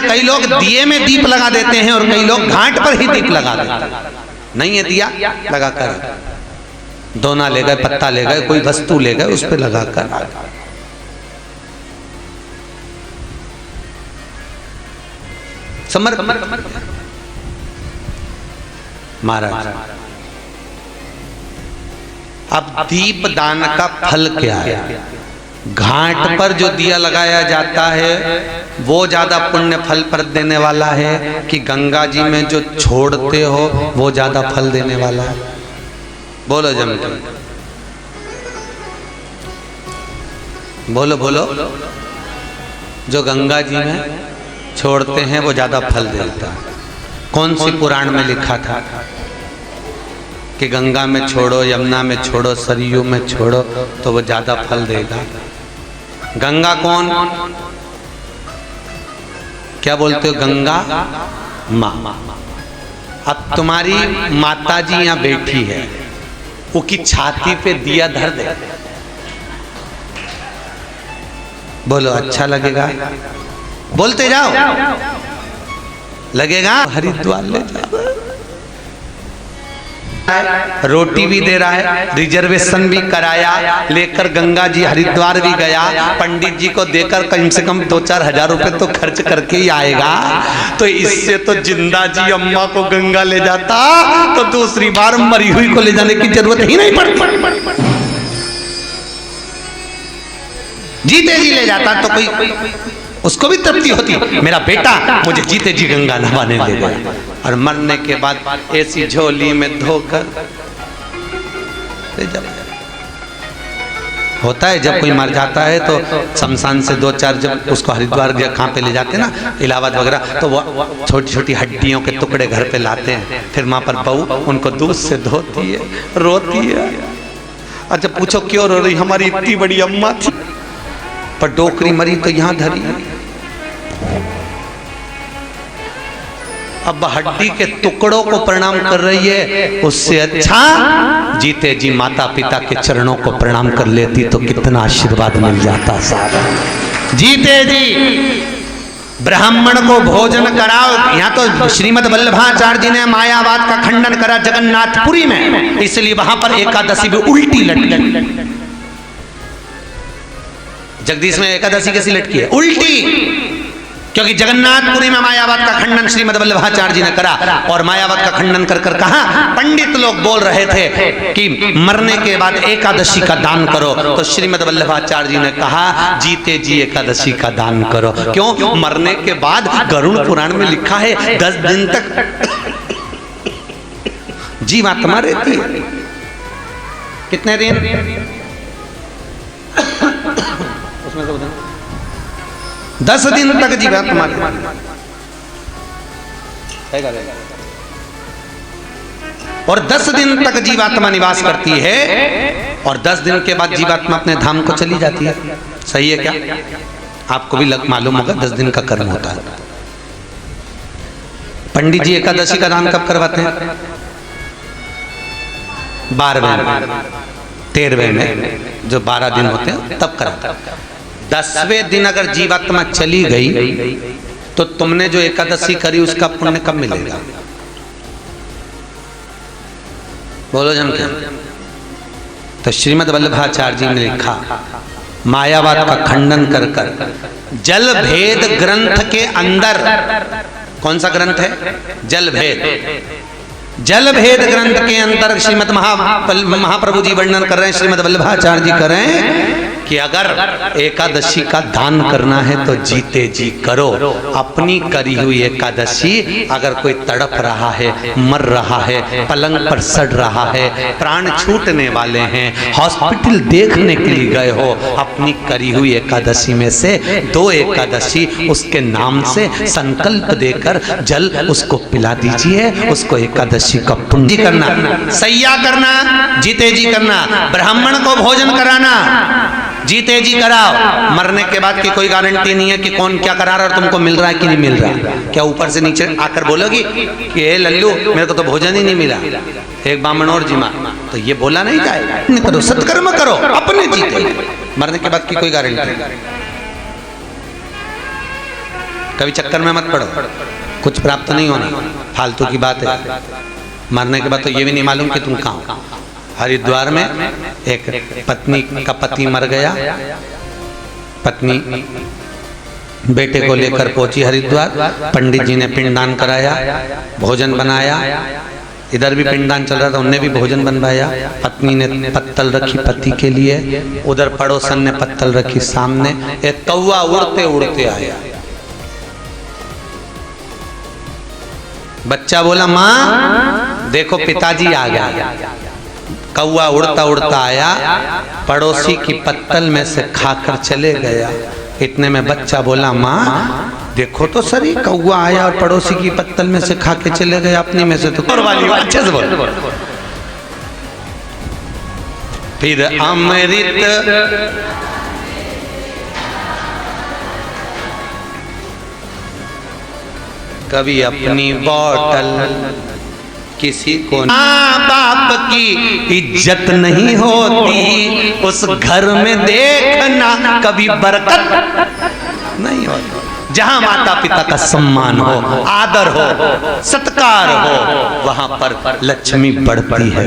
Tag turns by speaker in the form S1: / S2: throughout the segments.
S1: कई लोग दिए में दीप लगा देते हैं और कई लोग घाट पर ही दीप लगा देते हैं। नहीं है दिया लगा कर, दोना ले गए, पत्ता ले गए, कोई वस्तु ले गए, उस पर लगा कर। महाराज अब दीप दान का फल क्या है? घाट पर जो दिया लगाया जाता है वो ज्यादा पुण्य फल पर देने वाला है कि गंगा जी में जो छोड़ते हो वो ज्यादा फल देने वाला है? बोलो जम के बोलो बोलो। जो गंगा जी में छोड़ते हैं वो ज्यादा फल देता है। कौन सी पुराण में लिखा था कि गंगा में छोड़ो, यमुना में छोड़ो, सरयू में छोड़ो तो वो ज्यादा फल देगा? गंगा कौन? क्या बोलते हो? गंगा माँ। अब तुम्हारी माता जी यहाँ बैठी है, वो की छाती पे दिया धर दे, बोलो अच्छा लगेगा? बोलते जाओ, लगेगा? हरिद्वार ले जाओ, रोटी भी दे रहा है, रिजर्वेशन भी कराया, लेकर गंगा जी हरिद्वार भी गया, पंडित जी को देकर कम से कम 2-4 हजार रुपए तो खर्च करके ही आएगा। तो इससे तो जिंदा जी अम्मा को गंगा ले जाता तो दूसरी बार मरी हुई को ले जाने की जरूरत ही नहीं पड़ती। जीते जी ले जाता तो कोई उसको भी तृप्ति होती, मेरा बेटा मुझे जीते जी गंगा नहाने ले गया। और मरने के बाद ऐसी झोली में धोकर होता है, जब कोई मर जाता है तो शमशान से 2-4 जब उसको हरिद्वार कहाँ पे ले जाते हैं ना, इलाहाबाद वगैरह, तो वो छोटी छोटी हड्डियों के टुकड़े घर पे लाते हैं, फिर वहाँ पर बहू उनको दूध से धोती है, रोती है। अच्छा पूछो क्यों रो रही? हमारी इतनी बड़ी अम्मा थी पर डोकरी मरी तो यहाँ धरी। अब हड्डी के टुकड़ों को प्रणाम कर रही है, उससे अच्छा जीते जी माता पिता के चरणों को प्रणाम कर लेती तो कितना आशीर्वाद मिल जाता साहब। जीते जी ब्राह्मण को भोजन कराओ। यहाँ तो श्रीमद वल्लभाचार्य जी ने मायावाद का खंडन करा जगन्नाथपुरी में, इसलिए वहां पर एकादशी भी उल्टी लटकी। जगदीश में एकादशी कैसी लटकी है? उल्टी। क्योंकि जगन्नाथपुरी में मायावाद का खंडन श्रीमद वल्लभाचार्य जी ने करा, और मायावाद का खंडन कर कर कहा, पंडित लोग बोल रहे थे कि मरने के बाद एकादशी का दान करो, तो श्रीमद वल्लभाचार्य जी ने कहा जीते जी एकादशी का दान करो। क्यों? मरने के बाद गरुड़ पुराण में लिखा है 10 दिन तक जीवात्मा रहती है। कितने दिन? उसमें से 10 दिन तक जीवात्मा और 10 दिन तक जीवात्मा निवास करती है, और 10 दिन के बाद जीवात्मा अपने धाम को चली जाती है। सही है क्या? आपको भी मालूम होगा 10 दिन का कर्म होता है। पंडित जी एकादशी का दान कब करवाते हैं? 12वें 13वें में, जो 12 दिन होते हैं तब कराते हैं। 10वें दिन अगर जीवात्मा चली गई तो तुमने जो एकादशी करी उसका पुण्य कब मिलेगा? बोलो जम के। तो श्रीमद वल्लभाचार्य जी ने लिखा, मायावाद का खंडन कर कर जल भेद ग्रंथ के अंदर, कौन सा ग्रंथ है? जल भेद। जल भेद ग्रंथ के अंदर श्रीमद महाप्रभु जी वर्णन कर रहे हैं, श्रीमद वल्लभाचार्य जी कर रहे हैं कि अगर एकादशी का दान करना है तो जीते जी करो। अपनी करी हुई एकादशी अगर कोई तड़प रहा है, मर रहा है, पलंग पर सड़ रहा है, प्राण छूटने वाले हैं, हॉस्पिटल देखने के लिए गए हो, अपनी करी हुई एकादशी में से 2 एकादशी उसके नाम से संकल्प देकर जल उसको पिला दीजिए। उसको एकादशी का पुण्य करना, सैया करना, जीते जी करना, ब्राह्मण को भोजन कराना, जीते जी कराओ। मरने के बाद की कोई गारंटी नहीं है कि कौन क्या करा रहा है और तुमको मिल रहा है कि नहीं मिल रहा। क्या ऊपर से नीचे आकर बोलोगी कि हे लल्लू मेरे को तो भोजन ही नहीं मिला, एक बामण और जिमा, तो ये बोला नहीं जाएगा। करो सत्कर्म करो, अपने जीते। मरने के बाद की कोई गारंटी नहीं। कभी चक्कर में मत पड़ो, कुछ प्राप्त नहीं होना, फालतू की बात है। मरने के बाद तो ये भी नहीं मालूम कि तुम कहाँ हो। हरिद्वार में एक पत्नी का पति मर गया, पत्नी बेटे को लेकर पहुंची हरिद्वार, पंडित जी ने पिंडदान कराया, भोजन बनाया, इधर भी पिंडदान चल रहा था, उनने भी भोजन बनवाया। पत्नी ने पत्तल रखी पति के लिए, उधर पड़ोसन ने पत्तल रखी सामने। एक कौवा उड़ते उड़ते आया, बच्चा बोला माँ देखो पिताजी आ गया। कौवा उड़ता उड़ता आया, पड़ोसी की पत्तल में से खाकर चले गया। इतने में बच्चा बोला माँ देखो तो सही, कौवा आया और पड़ोसी की पत्तल में से खा के चले गए, अपनी में से तो अच्छे से बोल। फिर अमृत कभी अपनी बोतल किसी को, माँ बाप की इज्जत नहीं होती, उस घर में देखना कभी बरकत नहीं होती। जहां माता पिता का सम्मान हो, आदर हो, सत्कार हो, वहां पर लक्ष्मी बढ़ती है।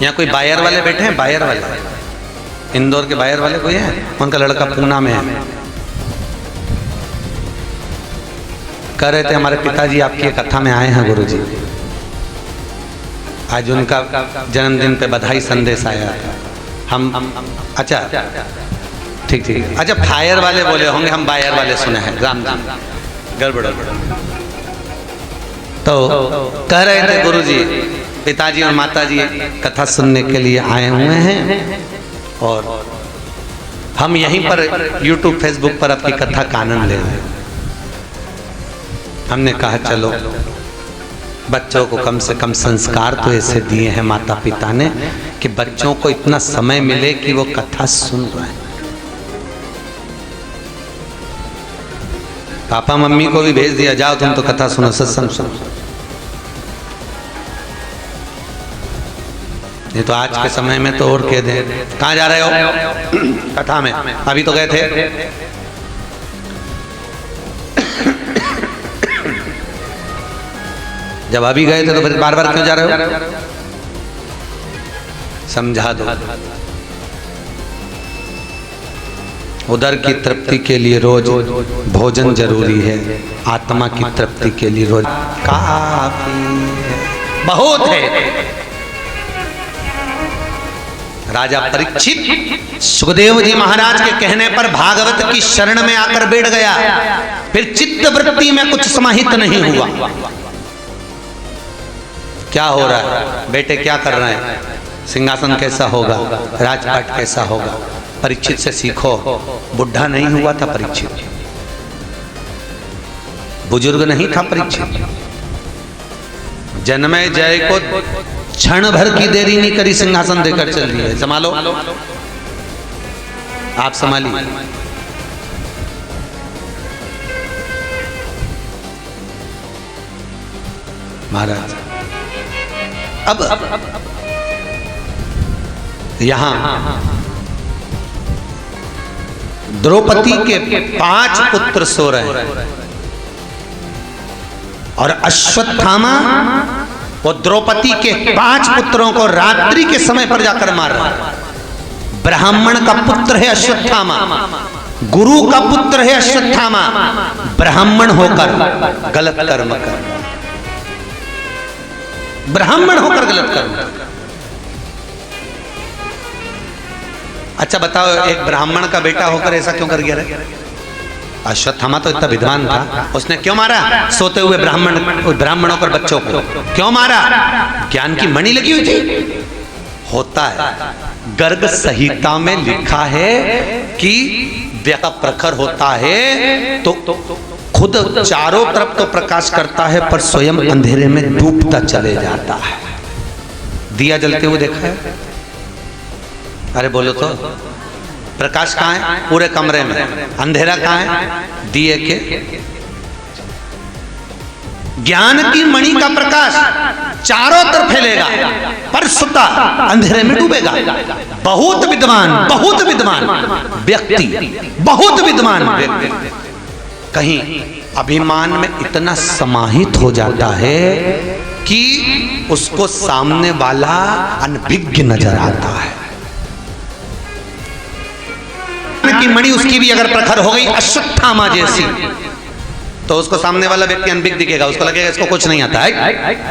S1: यहाँ कोई बायर वाले बैठे हैं, बायर वाले, इंदौर के बायर वाले कोई है? उनका लड़का पूना में है। कह रहे थे हमारे पिताजी आपकी कथा में आए हैं गुरुजी, आज उनका जन्मदिन पे बधाई संदेश आया था। हम अच्छा ठीक ठीक, अच्छा फायर वाले बोले होंगे, हम बायर वाले सुने हैं, राम राम गड़बड़। तो कह रहे थे गुरुजी पिताजी और माताजी कथा सुनने के लिए आए हुए हैं और हम यहीं पर YouTube फेसबुक पर आपकी कथा का आनंद ले रहे हैं। हमने कहा चलो बच्चों को कम से कम संस्कार तो ऐसे दिए हैं माता पिता ने कि बच्चों को इतना समय मिले कि वो कथा सुन रहे हैं। पापा मम्मी को भी भेज दिया, जाओ तुम तो कथा सुनो, सत्संग सुनो। ये तो आज के समय में तो और कह दें कहाँ जा रहे हो कथा में, अभी तो गए थे। जब अभी गए थे तो फिर बार बार क्यों जा रहे हो? समझा दो। उधर की तृप्ति के लिए रोज भोजन जरूरी है, आत्मा की तृप्ति के लिए रोज काफी है, बहुत है। राजा परीक्षित सुखदेव जी महाराज के कहने पर भागवत की शरण में आकर बैठ गया, फिर चित्त वृत्ति में कुछ समाहित नहीं हुआ। क्या हो रहा है बेटे, क्या कर रहे हैं, सिंहासन कैसा होगा, राजपाट कैसा होगा, परीक्षित से सीखो। बुढ़ा नहीं हुआ था परीक्षित, बुजुर्ग नहीं था परीक्षित। जन्मे जय को क्षण भर की देरी नहीं करी, सिंहासन देकर चल रही है। संभालो, आप संभालिए। महाराज अब यहां द्रौपदी के 5 पुत्र सो रहे हैं और अश्वत्थामा वो द्रौपदी के 5 पुत्रों को रात्रि के समय पर जाकर मार रहा है। ब्राह्मण का पुत्र है अश्वत्थामा, गुरु का पुत्र है अश्वत्थामा, ब्राह्मण होकर गलत कर्म कर, ब्राह्मण होकर गलत कर्म। अच्छा बताओ, एक ब्राह्मण का बेटा होकर ऐसा क्यों कर गया रे? अश्वत्थामा तो इतना विद्वान था, उसने क्यों मारा सोते हुए ब्राह्मणों पर बच्चों को क्यों मारा? ज्ञान की मणि लगी हुई थी। होता है, गर्ग संहिता में लिखा है कि व्यक्ति प्रखर होता है तो खुद चारों तरफ तो प्रकाश करता है पर स्वयं अंधेरे में डूबता चले जाता है। दिया जलते हुए देखा है? अरे बोलो तो, प्रकाश कहाँ है? पूरे कमरे में। अंधेरा कहाँ है? दिए के। ज्ञान की मणि का प्रकाश चारों तरफ फैलेगा, पर सुता अंधेरे में डूबेगा। बहुत विद्वान व्यक्ति, बहुत विद्वान व्यक्ति कहीं अभिमान में इतना समाहित हो जाता है कि उसको सामने वाला अनभिज्ञ नजर आता है। की मणि उसकी भी अगर प्रखर हो गई अश्वत्थामा जैसी, तो उसको सामने वाला व्यक्ति अनभिज्ञ दिखेगा, उसको लगेगा इसको कुछ नहीं आता है।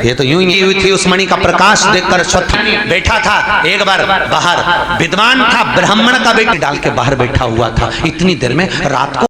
S1: ये तो यूं ही हुई थी, उस मणि का प्रकाश देखकर अश्वत्थामा बैठा था एक बार बाहर, विद्वान था, ब्राह्मण का बेटी डाल के बाहर बैठा हुआ था। इतनी देर में रात को